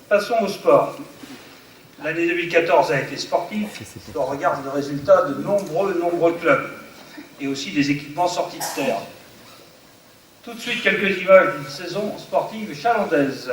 Passons au sport. L'année 2014 a été sportive, si on regarde le résultat de nombreux clubs, et aussi des équipements sortis de terre. Tout de suite, quelques images d'une saison sportive chalandaise.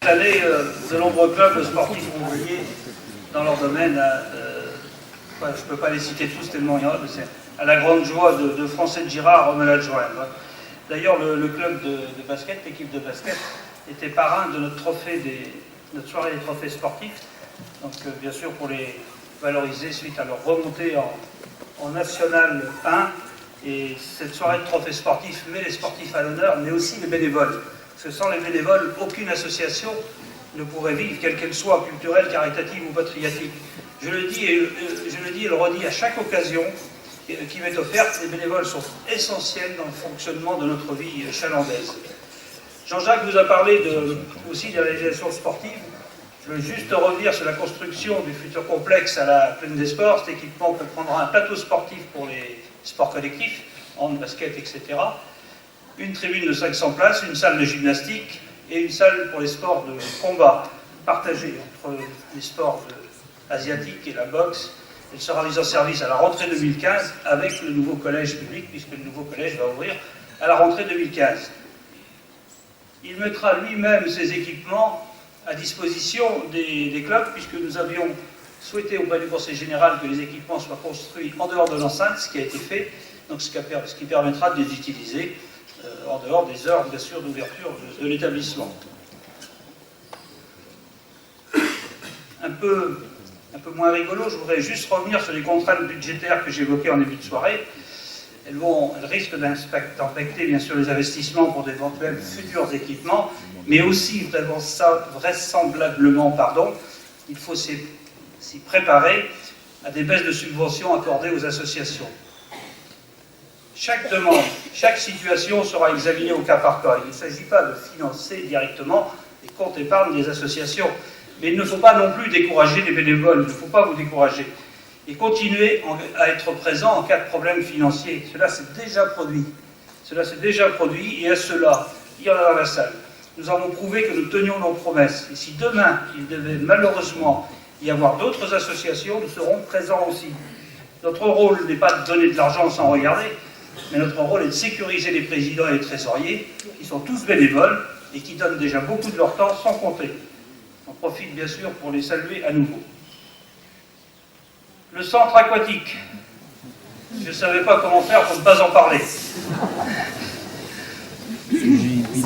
Cette année, de nombreux clubs sportifs montpellier dans leur domaine, je ne peux pas les citer tous tellement il y en a, mais c'est à la grande joie de Français de Girard, on me l'a joindre. D'ailleurs, le club de basket, l'équipe de basket, était parrain de notre soirée des trophées sportifs. Donc, bien sûr, pour les valoriser suite à leur remontée en National 1. Et cette soirée de trophées sportifs met les sportifs à l'honneur, mais aussi les bénévoles. Parce que sans les bénévoles, aucune association ne pourrait vivre, quelle qu'elle soit, culturelle, caritative ou patriotique. Je le dis et le redis à chaque occasion qui m'est offerte, les bénévoles sont essentiels dans le fonctionnement de notre vie chalandaise. Jean-Jacques nous a parlé aussi des réalisations sportives. Je veux juste revenir sur la construction du futur complexe à la Plaine des Sports. Cet équipement comprendra un plateau sportif pour les sports collectifs, hand, basket, etc. Une tribune de 500 places, une salle de gymnastique et une salle pour les sports de combat, partagée entre les sports asiatiques et la boxe. Elle sera mise en service à la rentrée 2015 avec le nouveau collège public, puisque le nouveau collège va ouvrir à la rentrée 2015. Il mettra lui-même ses équipements à disposition des clubs, puisque nous avions souhaité auprès du Conseil général que les équipements soient construits en dehors de l'enceinte, ce qui a été fait, donc ce qui permettra de les utiliser en dehors des heures, bien sûr, d'ouverture de l'établissement. Un peu moins rigolo, je voudrais juste revenir sur les contraintes budgétaires que j'évoquais en début de soirée. Elles risquent d'impacter bien sûr les investissements pour d'éventuels futurs équipements, mais aussi vraisemblablement, il faut s'y préparer à des baisses de subventions accordées aux associations. Chaque demande, chaque situation sera examinée au cas par cas. Il ne s'agit pas de financer directement les comptes épargne des associations, mais il ne faut pas non plus décourager les bénévoles, il ne faut pas vous décourager. Et continuer à être présent en cas de problème financier. Cela s'est déjà produit. Et à cela, il y en a dans la salle. Nous avons prouvé que nous tenions nos promesses. Et si demain, il devait malheureusement y avoir d'autres associations, nous serons présents aussi. Notre rôle n'est pas de donner de l'argent sans regarder, mais notre rôle est de sécuriser les présidents et les trésoriers, qui sont tous bénévoles et qui donnent déjà beaucoup de leur temps sans compter. On profite bien sûr pour les saluer à nouveau. Le centre aquatique. Je ne savais pas comment faire pour ne pas en parler.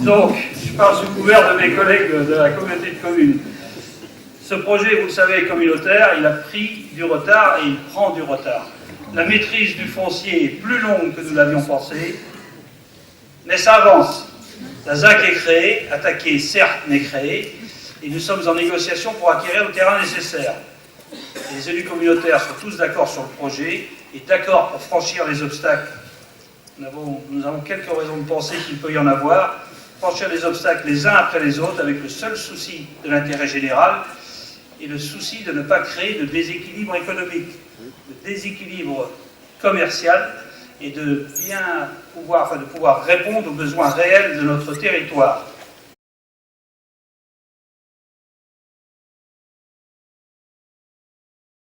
Donc, je parle sous couvert de mes collègues de la communauté de communes. Ce projet, vous le savez, est communautaire, il a pris du retard et il prend du retard. La maîtrise du foncier est plus longue que nous l'avions pensé, mais ça avance. La ZAC est créée, attaquée certes n'est créée, et nous sommes en négociation pour acquérir le terrain nécessaire. Les élus communautaires sont tous d'accord sur le projet et d'accord pour franchir les obstacles. Nous avons quelques raisons de penser qu'il peut y en avoir. Franchir les obstacles les uns après les autres avec le seul souci de l'intérêt général et le souci de ne pas créer de déséquilibre économique, de déséquilibre commercial et de pouvoir répondre aux besoins réels de notre territoire.